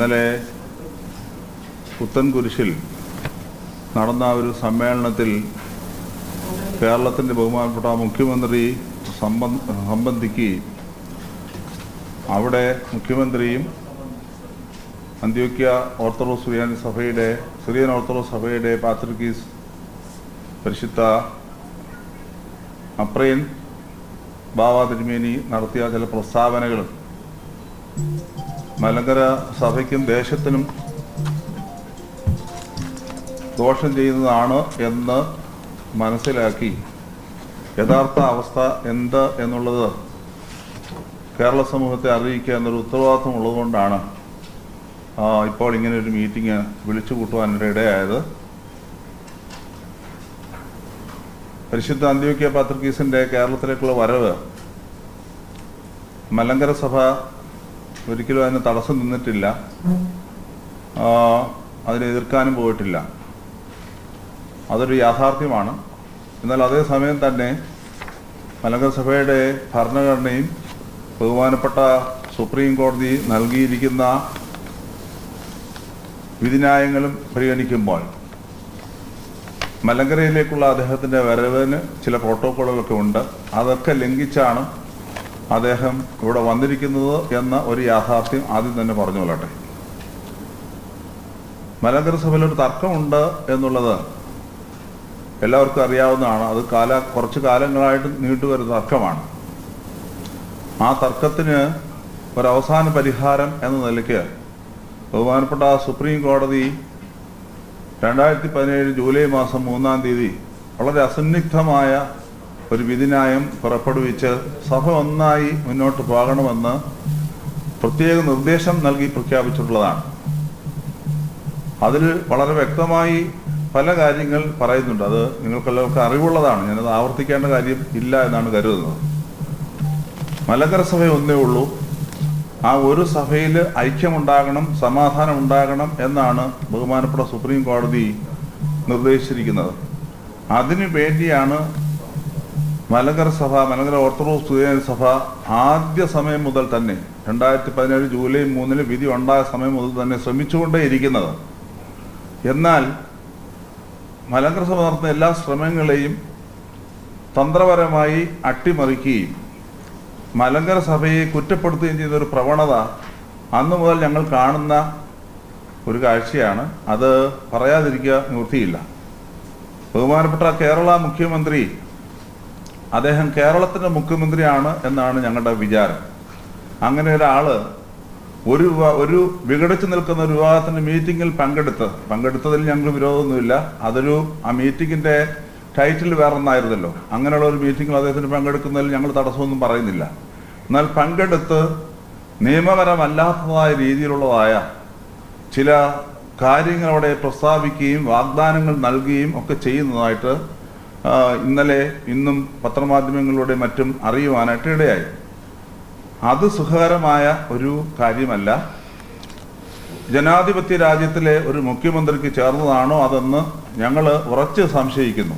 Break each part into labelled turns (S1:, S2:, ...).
S1: ഇന്നലെ പുത്തൻകുരിശിൽ നടന്ന ഒരു സമ്മേളനത്തിൽ കേരളത്തിൻ്റെ ബഹുമാനപ്പെട്ട മുഖ്യമന്ത്രി സംബന്ധിക്കുകയും അവിടെ മുഖ്യമന്ത്രിയും അന്ത്യോക്യ ഓർത്തഡോക്സ് സിറിയൻ ഓർത്തഡോക്സ് സഭയുടെ പാത്രിക്കീസ് പരിശുദ്ധ അപ്രയൻ ബാവ തിരുമേനി നടത്തിയ ചില പ്രസ്താവനകളും മലങ്കര സഭയ്ക്കും ദേശത്തിനും ദോഷം ചെയ്യുന്നതാണ് എന്ന് മനസ്സിലാക്കി യഥാർത്ഥ അവസ്ഥ എന്ത് എന്നുള്ളത് കേരള സമൂഹത്തെ അറിയിക്കുക എന്നൊരു ഉത്തരവാദിത്വം ഉള്ളതുകൊണ്ടാണ് ഇപ്പോൾ ഇങ്ങനെ ഒരു മീറ്റിംഗ് വിളിച്ചു കൂട്ടുവാനിടയായത്. പരിശുദ്ധ അന്ത്യോക്യ പാത്രിക്കീസിൻ്റെ കേരളത്തിലേക്കുള്ള വരവ് മലങ്കര സഭ ഒരിക്കലും അതിന് തടസ്സം നിന്നിട്ടില്ല, അതിനെ എതിർക്കാനും പോയിട്ടില്ല. അതൊരു യാഥാർത്ഥ്യമാണ്. എന്നാൽ അതേസമയം തന്നെ മലങ്കര സഭയുടെ ഭരണഘടനയും ബഹുമാനപ്പെട്ട സുപ്രീം കോടതി നൽകിയിരിക്കുന്ന വിധിന്യായങ്ങളും പരിഗണിക്കുമ്പോൾ മലങ്കരയിലേക്കുള്ള അദ്ദേഹത്തിൻ്റെ വരവിന് ചില പ്രോട്ടോക്കോളുകളൊക്കെ ഉണ്ട്. അതൊക്കെ ലംഘിച്ചാണ് അദ്ദേഹം ഇവിടെ വന്നിരിക്കുന്നത് എന്ന ഒരു യാഥാർത്ഥ്യം ആദ്യം തന്നെ പറഞ്ഞു കൊള്ളട്ടെ. മലങ്കര സഭയിലൊരു തർക്കമുണ്ട് എന്നുള്ളത് എല്ലാവർക്കും അറിയാവുന്നതാണ്. അത് കുറച്ച് കാലങ്ങളായിട്ട് നീണ്ടുവരുന്ന തർക്കമാണ്. ആ തർക്കത്തിന് ഒരവസാന പരിഹാരം എന്ന നിലയ്ക്ക് ബഹുമാനപ്പെട്ട സുപ്രീം കോടതി 2017 ജൂലൈ മാസം 3-ാം തീയതി വളരെ അസന്നിഗ്ധമായ ഒരു വിധിന്യായം പുറപ്പെടുവിച്ച് സഭ ഒന്നായി മുന്നോട്ട് പോകണമെന്ന് പ്രത്യേക നിർദ്ദേശം നൽകി പ്രഖ്യാപിച്ചിട്ടുള്ളതാണ്. അതിൽ വളരെ വ്യക്തമായി പല കാര്യങ്ങൾ പറയുന്നുണ്ട്. അത് നിങ്ങൾക്കെല്ലാവർക്കും അറിവുള്ളതാണ്. ഞാനത് ആവർത്തിക്കേണ്ട കാര്യം ഇല്ല എന്നാണ് കരുതുന്നത്. മലങ്കര സഭ ഒന്നേ ഉള്ളൂ. ആ ഒരു സഭയിൽ ഐക്യമുണ്ടാകണം, സമാധാനം ഉണ്ടാകണം എന്നാണ് ബഹുമാനപ്പെട്ട സുപ്രീം കോടതി നിർദ്ദേശിച്ചിരിക്കുന്നത്. അതിനു വേണ്ടിയാണ് മലങ്കര ഓർത്തഡോക്സ് സഭ ആദ്യ സമയം മുതൽ തന്നെ 2017 ജൂലൈ 3 വിധി ഉണ്ടായ സമയം മുതൽ തന്നെ ശ്രമിച്ചുകൊണ്ടേയിരിക്കുന്നത്. എന്നാൽ മലങ്കര സഭ നടത്തുന്ന എല്ലാ ശ്രമങ്ങളെയും തന്ത്രപരമായി അട്ടിമറിക്കുകയും മലങ്കര സഭയെ കുറ്റപ്പെടുത്തുകയും ചെയ്തൊരു പ്രവണത അന്നു മുതൽ ഞങ്ങൾ കാണുന്ന ഒരു കാഴ്ചയാണ്. അത് പറയാതിരിക്കുക നിവൃത്തിയില്ല. ബഹുമാനപ്പെട്ട കേരള മുഖ്യമന്ത്രി അദ്ദേഹം കേരളത്തിൻ്റെ മുഖ്യമന്ത്രിയാണ് എന്നാണ് ഞങ്ങളുടെ വിചാരം. അങ്ങനെ ഒരാൾ ഒരു വിഘടിച്ചു നിൽക്കുന്ന ഒരു വിവാഹത്തിൻ്റെ മീറ്റിങ്ങിൽ പങ്കെടുത്തതിൽ ഞങ്ങൾ വിരോധമൊന്നുമില്ല. ആ മീറ്റിങ്ങിൻ്റെ ടൈറ്റിൽ വേറൊന്നായിരുന്നല്ലോ. അങ്ങനെയുള്ള ഒരു മീറ്റിങ്ങിൽ അദ്ദേഹത്തിന് പങ്കെടുക്കുന്നതിൽ ഞങ്ങൾ തടസ്സമൊന്നും പറയുന്നില്ല. എന്നാൽ പങ്കെടുത്ത് നിയമപരമല്ലാത്തതായ രീതിയിലുള്ളതായ ചില കാര്യങ്ങൾ അവിടെ പ്രസ്താവിക്കുകയും വാഗ്ദാനങ്ങൾ നൽകുകയും ഒക്കെ ചെയ്യുന്നതായിട്ട് ഇന്നും പത്രമാധ്യമങ്ങളിലൂടെ മറ്റും അറിയുവാനായിട്ട് ഇടയായി. അത് സുഖകരമായ ഒരു കാര്യമല്ല. ജനാധിപത്യ രാജ്യത്തിലെ ഒരു മുഖ്യമന്ത്രിക്ക് ചേർന്നതാണോ അതെന്ന് ഞങ്ങൾ ഉറച്ച് സംശയിക്കുന്നു.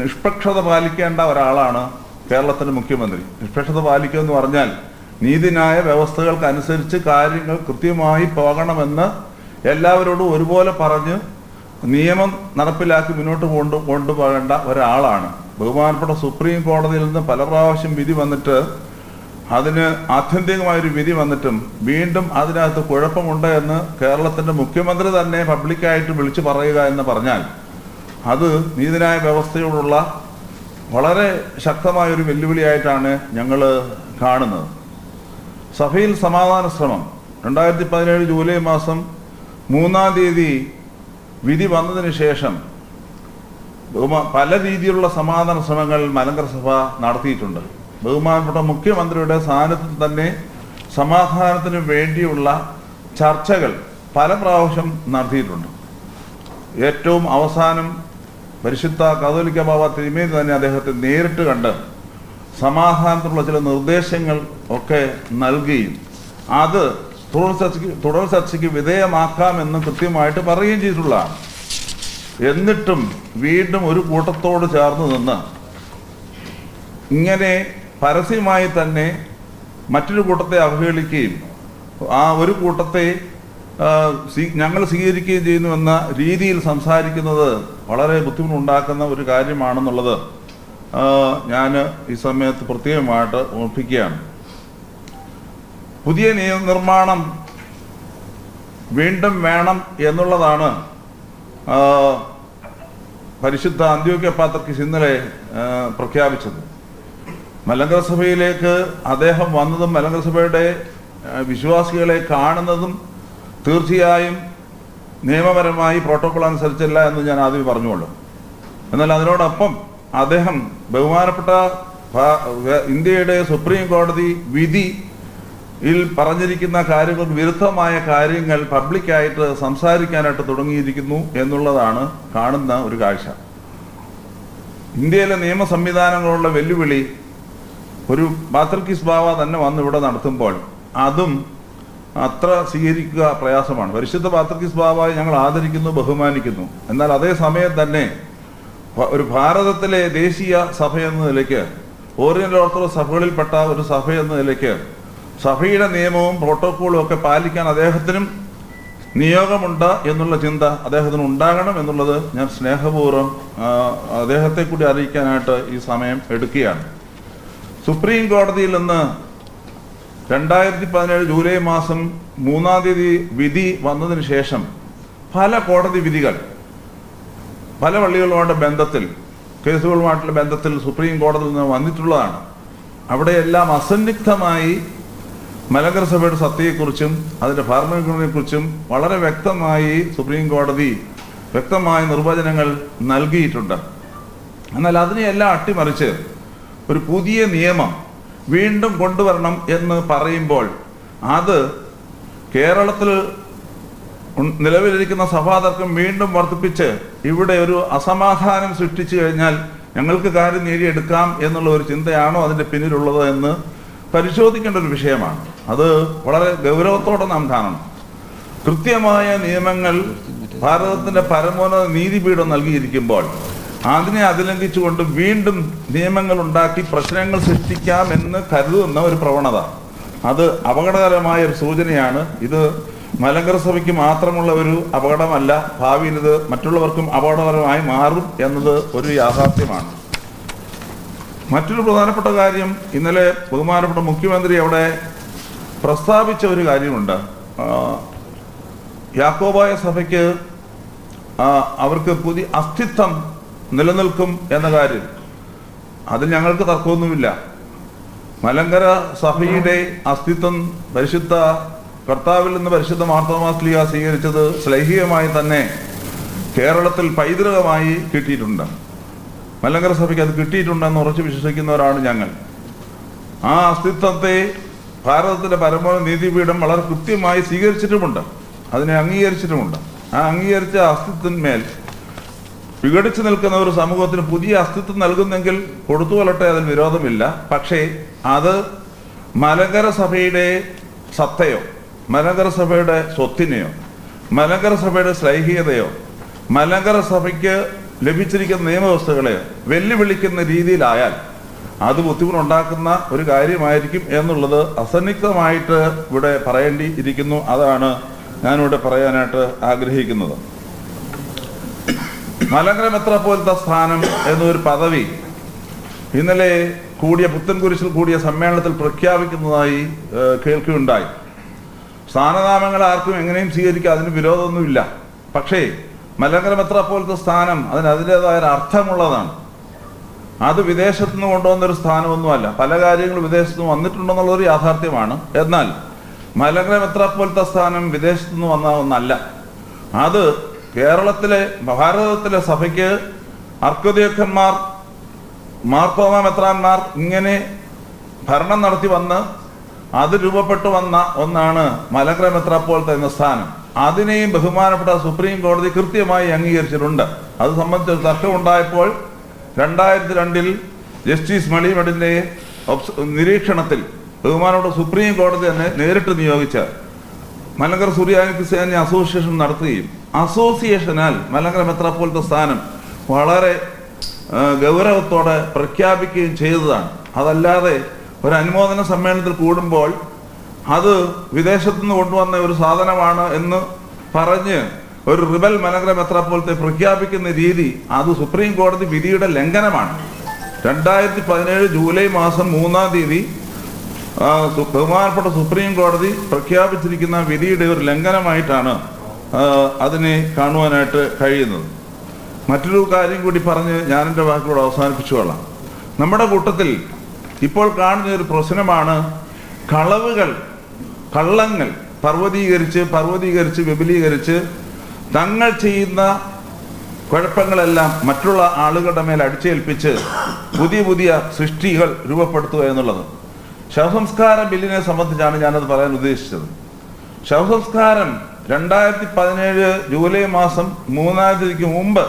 S1: നിഷ്പക്ഷത പാലിക്കേണ്ട ഒരാളാണ് കേരളത്തിൻ്റെ മുഖ്യമന്ത്രി. നിഷ്പക്ഷത പാലിക്കുക എന്ന് പറഞ്ഞാൽ നീതിന്യായ വ്യവസ്ഥകൾക്കനുസരിച്ച് കാര്യങ്ങൾ കൃത്യമായി പോകണമെന്ന് എല്ലാവരോടും ഒരുപോലെ പറഞ്ഞ് നിയമം നടപ്പിലാക്കി മുന്നോട്ട് കൊണ്ടുപോകേണ്ട ഒരാളാണ്. ബഹുമാനപ്പെട്ട സുപ്രീം കോടതിയിൽ നിന്ന് പല പ്രാവശ്യം വിധി വന്നിട്ട് അതിന് ആത്യന്തികമായൊരു വിധി വന്നിട്ടും വീണ്ടും അതിനകത്ത് കുഴപ്പമുണ്ട് എന്ന് കേരളത്തിൻ്റെ മുഖ്യമന്ത്രി തന്നെ പബ്ലിക്കായിട്ട് വിളിച്ചു പറയുക എന്ന് പറഞ്ഞാൽ അത് നീതിന്യായ വ്യവസ്ഥയോടുള്ള വളരെ ശക്തമായൊരു വെല്ലുവിളിയായിട്ടാണ് ഞങ്ങൾ കാണുന്നത്. സഭയിൽ സമാധാന ശ്രമം 2017 ജൂലൈ മാസം 3-ാം തീയതി വിധി വന്നതിന് ശേഷം പല രീതിയിലുള്ള സമാധാന ശ്രമങ്ങൾ മലങ്കര സഭ നടത്തിയിട്ടുണ്ട്. ബഹുമാനപ്പെട്ട മുഖ്യമന്ത്രിയുടെ സാന്നിധ്യത്തിൽ തന്നെ സമാധാനത്തിന് വേണ്ടിയുള്ള ചർച്ചകൾ പല പ്രാവശ്യം നടത്തിയിട്ടുണ്ട്. ഏറ്റവും അവസാനം പരിശുദ്ധ കത്തോലിക്ക ബാവ തിരുമേനി തന്നെ അദ്ദേഹത്തെ നേരിട്ട് കണ്ട് സമാധാനത്തിനുള്ള ചില നിർദ്ദേശങ്ങൾ ഒക്കെ നൽകുകയും അത് തുടർ ചർച്ചയ്ക്ക് വിധേയമാക്കാമെന്ന് കൃത്യമായിട്ട് പറയുകയും ചെയ്തിട്ടുള്ളതാണ്. എന്നിട്ടും വീണ്ടും ഒരു കൂട്ടത്തോട് ചേർന്ന് നിന്ന് ഇങ്ങനെ പരസ്യമായി തന്നെ മറ്റൊരു കൂട്ടത്തെ അവഹേളിക്കുകയും ആ ഒരു കൂട്ടത്തെ ഞങ്ങൾ സ്വീകരിക്കുകയും ചെയ്യുന്നുവെന്ന രീതിയിൽ സംസാരിക്കുന്നത് വളരെ ബുദ്ധിമുട്ടുണ്ടാക്കുന്ന ഒരു കാര്യമാണെന്നുള്ളത് ഞാൻ ഈ സമയത്ത് പ്രത്യേകമായിട്ട് ഓർപ്പിക്കുകയാണ്. പുതിയ നിയമനിർമ്മാണം വീണ്ടും വേണം എന്നുള്ളതാണ് പരിശുദ്ധ അന്ത്യോക്യ പാത്രിക്കീസ് ഇന്നലെ പ്രഖ്യാപിച്ചത്. മലങ്കര സഭയിലേക്ക് അദ്ദേഹം വന്നതും മലങ്കര സഭയുടെ വിശ്വാസികളെ കാണുന്നതും തീർച്ചയായും നിയമപരമായി പ്രോട്ടോകോൾ അനുസരിച്ചല്ല എന്ന് ഞാൻ ആദ്യം പറഞ്ഞുകൊള്ളു. എന്നാൽ അതിനോടൊപ്പം അദ്ദേഹം ബഹുമാനപ്പെട്ട ഇന്ത്യയുടെ സുപ്രീം കോടതി വിധിയിൽ പറഞ്ഞിരിക്കുന്ന കാര്യങ്ങൾക്ക് വിരുദ്ധമായ കാര്യങ്ങൾ പബ്ലിക്കായിട്ട് സംസാരിക്കാനായിട്ട് തുടങ്ങിയിരിക്കുന്നു എന്നുള്ളതാണ് കാണുന്ന ഒരു കാഴ്ച. ഇന്ത്യയിലെ നിയമ സംവിധാനങ്ങളുള്ള വെല്ലുവിളി ഒരു പാത്രിക്കീസ് ബാവ തന്നെ വന്ന് ഇവിടെ നടത്തുമ്പോൾ അതും അത്ര സ്വീകരിക്കുക പ്രയാസമാണ്. പരിശുദ്ധ പാത്രിക്കീസ് ബാവയെ ഞങ്ങൾ ആദരിക്കുന്നു, ബഹുമാനിക്കുന്നു. എന്നാൽ അതേസമയം തന്നെ ഒരു ഭാരതത്തിലെ ദേശീയ സഭ എന്ന നിലയ്ക്ക്, ഓറിയന്റൽ ഓർത്തഡോക്സ് സഭകളിൽപ്പെട്ട ഒരു സഭ എന്ന നിലയ്ക്ക് സഭയുടെ നിയമവും പ്രോട്ടോക്കോളും ഒക്കെ പാലിക്കാൻ അദ്ദേഹത്തിനും നിയോഗമുണ്ട് എന്നുള്ള ചിന്ത അദ്ദേഹത്തിന് ഉണ്ടാകണം എന്നുള്ളത് ഞാൻ സ്നേഹപൂർവ്വം അദ്ദേഹത്തെ കൂടി അറിയിക്കാനായിട്ട് ഈ സമയം എടുക്കുകയാണ്. സുപ്രീം കോടതിയിൽ നിന്ന് 2017 ജൂലൈ മാസം 3-ാം തീയതി വിധി വന്നതിന് ശേഷം പല കോടതി വിധികൾ പല പള്ളികളുമായിട്ട് ബന്ധത്തിൽ, കേസുകളുമായിട്ടുള്ള ബന്ധത്തിൽ സുപ്രീം കോടതിയിൽ നിന്ന് വന്നിട്ടുള്ളതാണ്. അവിടെയെല്ലാം അസന്നിഗ്ധമായി മലങ്കര സഭയുടെ സത്യയെക്കുറിച്ചും അതിൻ്റെ ഭരണഘടനയെക്കുറിച്ചും വളരെ വ്യക്തമായി സുപ്രീം കോടതി വ്യക്തമായ നിർവചനങ്ങൾ നൽകിയിട്ടുണ്ട്. എന്നാൽ അതിനെയെല്ലാം അട്ടിമറിച്ച് ഒരു പുതിയ നിയമം വീണ്ടും കൊണ്ടുവരണം എന്ന് പറയുമ്പോൾ അത് കേരളത്തിൽ നിലവിലിരിക്കുന്ന സഭാതർക്കം വീണ്ടും വർദ്ധിപ്പിച്ച് ഇവിടെ ഒരു അസമാധാനം സൃഷ്ടിച്ചു കഴിഞ്ഞാൽ ഞങ്ങൾക്ക് കാര്യം നേടിയെടുക്കാം എന്നുള്ള ഒരു ചിന്തയാണോ അതിൻ്റെ പിന്നിലുള്ളത് എന്ന് പരിശോധിക്കേണ്ട ഒരു വിഷയമാണ്. അത് വളരെ ഗൗരവത്തോടെ നാം കാണണം. കൃത്യമായ നിയമങ്ങൾ ഭാരതത്തിൻ്റെ പരമോന്നത നീതിപീഠം നൽകിയിരിക്കുമ്പോൾ അതിനെ അതിലംഘിച്ചുകൊണ്ട് വീണ്ടും നിയമങ്ങൾ ഉണ്ടാക്കി പ്രശ്നങ്ങൾ സൃഷ്ടിക്കാമെന്ന് കരുതുന്ന ഒരു പ്രവണത, അത് അപകടകരമായ ഒരു സൂചനയാണ്. ഇത് മലങ്കര സഭയ്ക്ക് മാത്രമുള്ള ഒരു അപകടമല്ല, ഭാവിയിൽ ഇത് മറ്റുള്ളവർക്കും അപകടകരമായി മാറും എന്നത് ഒരു യാഥാർത്ഥ്യമാണ്. മറ്റൊരു പ്രധാനപ്പെട്ട കാര്യം, ഇന്നലെ ബഹുമാനപ്പെട്ട മുഖ്യമന്ത്രി അവിടെ പ്രസ്താവിച്ച ഒരു കാര്യമുണ്ട്. യാക്കോബായ സഭയ്ക്ക് അവർക്ക് പുതിയ അസ്തിത്വം നിലനിൽക്കും എന്ന കാര്യം, അതിൽ ഞങ്ങൾക്ക് തർക്കമൊന്നുമില്ല. മലങ്കര സഭയുടെ അസ്തിത്വം പരിശുദ്ധ കർത്താവിൽ നിന്ന് പരിശുദ്ധ മാർത്തോമാ ശ്ലീഹ സ്വീകരിച്ചത് ശ്ലൈഹികമായി തന്നെ കേരളത്തിൽ പൈതൃകമായി കിട്ടിയിട്ടുണ്ട്. മലങ്കര സഭയ്ക്ക് അത് കിട്ടിയിട്ടുണ്ടെന്ന് ഉറച്ചു വിശ്വസിക്കുന്നവരാണ് ഞങ്ങൾ. ആ അസ്തിത്വത്തെ ഭാരതത്തിൻ്റെ പരമോന്നത നീതിപീഠം വളരെ കൃത്യമായി സ്വീകരിച്ചിട്ടുമുണ്ട്, അതിനെ അംഗീകരിച്ചിട്ടുമുണ്ട്. ആ അംഗീകരിച്ച അസ്തിത്വത്തിന്മേൽ വിഘടിച്ചു നിൽക്കുന്ന ഒരു സമൂഹത്തിന് പുതിയ അസ്തിത്വം നൽകുന്നെങ്കിൽ കൊടുത്തുകൊള്ളട്ടെ, അതിൽ വിരോധമില്ല. പക്ഷേ അത് മലങ്കര സഭയുടെ സത്തയോ മലങ്കര സഭയുടെ സ്വത്തിനെയോ മലങ്കര സഭയുടെ ശ്ലൈഹികതയോ മലങ്കര സഭയ്ക്ക് ലഭിച്ചിരിക്കുന്ന നിയമവ്യവസ്ഥകളെയോ വെല്ലുവിളിക്കുന്ന രീതിയിലായാൽ അത് ബുദ്ധിമുട്ടുണ്ടാക്കുന്ന ഒരു കാര്യമായിരിക്കും എന്നുള്ളത് അസന്നിഗ്ധമായിട്ട് ഇവിടെ പറയേണ്ടി ഇരിക്കുന്നു. അതാണ് ഞാനിവിടെ പറയാനായിട്ട് ആഗ്രഹിക്കുന്നത്. മലങ്കര മെത്രാപ്പോലീത്ത സ്ഥാനം എന്നൊരു പദവി ഇന്നലെ കൂടിയ പുത്തൻകുരിശിൽ കൂടിയ സമ്മേളനത്തിൽ പ്രഖ്യാപിക്കുന്നതായി കേൾക്കുകയുണ്ടായി. സ്ഥാനനാമങ്ങൾ ആർക്കും എങ്ങനെയും സ്വീകരിക്കാം, അതിന് വിരോധമൊന്നുമില്ല. പക്ഷേ മലങ്കര മെത്രാപ്പോലീത്ത സ്ഥാനം അതിൻ്റെതായ അർത്ഥമുള്ളതാണ്. അത് വിദേശത്തു നിന്ന് കൊണ്ടുവന്നൊരു സ്ഥാനമൊന്നുമല്ല. പല കാര്യങ്ങളും വിദേശത്ത് നിന്ന് വന്നിട്ടുണ്ടെന്നുള്ളൊരു യാഥാർത്ഥ്യമാണ്. എന്നാൽ മലങ്കര മെത്രാപ്പോലീത്ത സ്ഥാനം വിദേശത്തു നിന്ന് വന്ന ഒന്നല്ല. അത് കേരളത്തിലെ ഭാരതത്തിലെ സഭയ്ക്ക് അർക്കോദിയക്കന്മാർ, മാർത്തോമാ മെത്രാന്മാർ ഇങ്ങനെ ഭരണം നടത്തി വന്ന് അത് രൂപപ്പെട്ടു വന്ന ഒന്നാണ് മലങ്കര മെത്രാപ്പോലീത്ത എന്ന സ്ഥാനം. അതിനെയും ബഹുമാനപ്പെട്ട സുപ്രീം കോടതി കൃത്യമായി അംഗീകരിച്ചിട്ടുണ്ട്. അത് സംബന്ധിച്ച് തർക്കമുണ്ടായപ്പോൾ 2002 ജസ്റ്റിസ് മണിമഠിൻ്റെ നിരീക്ഷണത്തിൽ ബഹുമാനപ്പെട്ട സുപ്രീം കോടതി തന്നെ നേരിട്ട് നിയോഗിച്ച മലങ്കര സുറിയാനി ക്രിസ്ത്യാനി അസോസിയേഷൻ നടത്തുകയും അസോസിയേഷനാൽ മലങ്കര മെത്രാപ്പോലീത്ത സ്ഥാനം വളരെ ഗൗരവത്തോടെ പ്രഖ്യാപിക്കുകയും ചെയ്തതാണ്. അതല്ലാതെ ഒരു അനുമോദന സമ്മേളനത്തിൽ കൂടുമ്പോൾ അത് വിദേശത്തുനിന്ന് കൊണ്ടുവന്ന ഒരു സാധനമാണ് എന്ന് പറഞ്ഞ് ഒരു റിബൽ മലങ്കര മെത്രാപ്പോലത്തെ പ്രഖ്യാപിക്കുന്ന രീതി അത് സുപ്രീം കോടതി വിധിയുടെ ലംഘനമാണ്. 2017 ജൂലൈ മാസം 3-ാം തീയതി ബഹുമാനപ്പെട്ട സുപ്രീം കോടതി പ്രഖ്യാപിച്ചിരിക്കുന്ന വിധിയുടെ ഒരു ലംഘനമായിട്ടാണ് അതിനെ കാണുവാനായിട്ട് കഴിയുന്നത്. മറ്റൊരു കാര്യം കൂടി പറഞ്ഞ് ഞാൻ എൻ്റെ വാക്കുകളോട് അവസാനിപ്പിച്ചു കൊള്ളാം. നമ്മുടെ കൂട്ടത്തിൽ ഇപ്പോൾ കാണുന്ന ഒരു പ്രശ്നമാണ് കള്ളങ്ങൾ പർവ്വതീകരിച്ച് വിപുലീകരിച്ച് തങ്ങൾ ചെയ്യുന്ന കുഴപ്പങ്ങളെല്ലാം മറ്റുള്ള ആളുകളുടെ മേൽ അടിച്ചേൽപ്പിച്ച് പുതിയ സൃഷ്ടികൾ രൂപപ്പെടുത്തുക എന്നുള്ളത്. ശവസംസ്കാര ബില്ലിനെ സംബന്ധിച്ചാണ് ഞാനത് പറയാൻ ഉദ്ദേശിച്ചത്. ശവസംസ്കാരം 2017 ജൂലൈ മാസം 3-ാം തീയതിക്ക് മുമ്പ്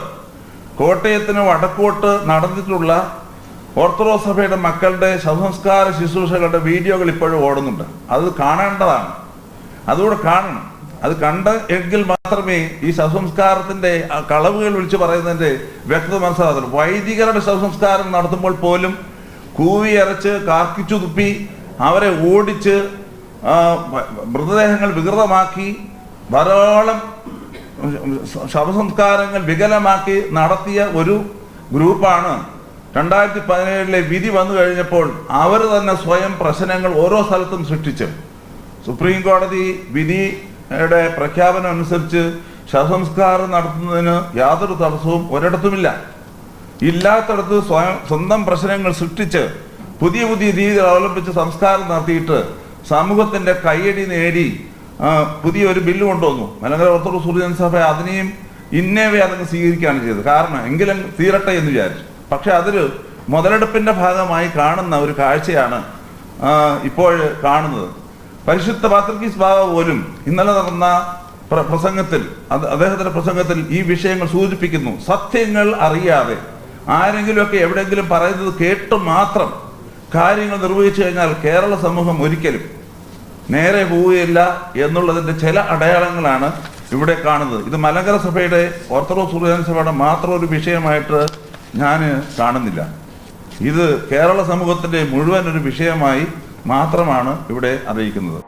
S1: കോട്ടയത്തിന് വടക്കോട്ട് നടന്നിട്ടുള്ള ഓർത്തഡോക്സ് സഭയുടെ മക്കളുടെ ശവസംസ്കാര ശുശ്രൂഷകളുടെ വീഡിയോകൾ ഇപ്പോഴും ഓടുന്നുണ്ട്. അത് കാണേണ്ടതാണ്, അതുകൂടെ കാണണം. അത് എങ്കിൽ മാത്രമേ ഈ ശവസംസ്കാരത്തിന്റെ കളവുകൾ വിളിച്ച് പറയുന്നതിന്റെ വ്യക്തത മനസ്സിലാകുള്ളൂ. വൈദികരുടെ ശവസംസ്കാരം നടത്തുമ്പോൾ പോലും കൂവിയരച്ച് കാർക്കിച്ചു തുപ്പി അവരെ ഓടിച്ച് മൃതദേഹങ്ങൾ വികൃതമാക്കി ധാരാളം ശവസംസ്കാരങ്ങൾ വികലമാക്കി നടത്തിയ ഒരു ഗ്രൂപ്പാണ് 2017 വിധി വന്നു കഴിഞ്ഞപ്പോൾ അവർ തന്നെ സ്വയം പ്രശ്നങ്ങൾ ഓരോ സ്ഥലത്തും സൃഷ്ടിച്ചു. സുപ്രീം കോടതി വിധിയുടെ പ്രഖ്യാപനം അനുസരിച്ച് ശവസംസ്കാരം നടത്തുന്നതിന് യാതൊരു തടസ്സവും ഒരിടത്തുമില്ല. ഇല്ലാത്തടത്ത് സ്വന്തം പ്രശ്നങ്ങൾ സൃഷ്ടിച്ച് പുതിയ രീതികൾ അവലംബിച്ച് സംസ്കാരം നടത്തിയിട്ട് സമൂഹത്തിന്റെ കയ്യടി നേടി പുതിയൊരു ബില്ല് കൊണ്ടുവന്നു. മലങ്കര ഓർത്തഡോക്സ് സുറിയാനി സഭ അതിനെയും ഇന്നേവേ അതങ്ങ് സ്വീകരിക്കുകയാണ് ചെയ്തത്. കാരണം എങ്കിലും തീരട്ടെ എന്ന് വിചാരിച്ചു. പക്ഷെ അതൊരു മുതലെടുപ്പിന്റെ ഭാഗമായി കാണുന്ന ഒരു കാഴ്ചയാണ് ഇപ്പോൾ കാണുന്നത്. പരിശുദ്ധ പാത്രിക്കീസ് ബാവ പോലും ഇന്നലെ നടന്ന അദ്ദേഹത്തിന്റെ പ്രസംഗത്തിൽ ഈ വിഷയങ്ങൾ സൂചിപ്പിക്കുന്നു. സത്യങ്ങൾ അറിയാതെ ആരെങ്കിലുമൊക്കെ എവിടെയെങ്കിലും പറയുന്നത് കേട്ട് മാത്രം കാര്യങ്ങൾ നിർവഹിച്ചു കഴിഞ്ഞാൽ കേരള സമൂഹം ഒരിക്കലും നേരെ പോവുകയില്ല എന്നുള്ളതിന്റെ ചില അടയാളങ്ങളാണ് ഇവിടെ കാണുന്നത്. ഇത് മലങ്കര സഭയുടെ ഓർത്തഡോക്സ് സുറിയാനി സഭയുടെ മാത്രം ഒരു വിഷയമായിട്ട് ഞാൻ കാണുന്നില്ല. ഇത് കേരള സമൂഹത്തിന്റെ മുഴുവൻ ഒരു വിഷയമായി മാത്രമാണ് ഇവിടെ അറിയിക്കുന്നത്.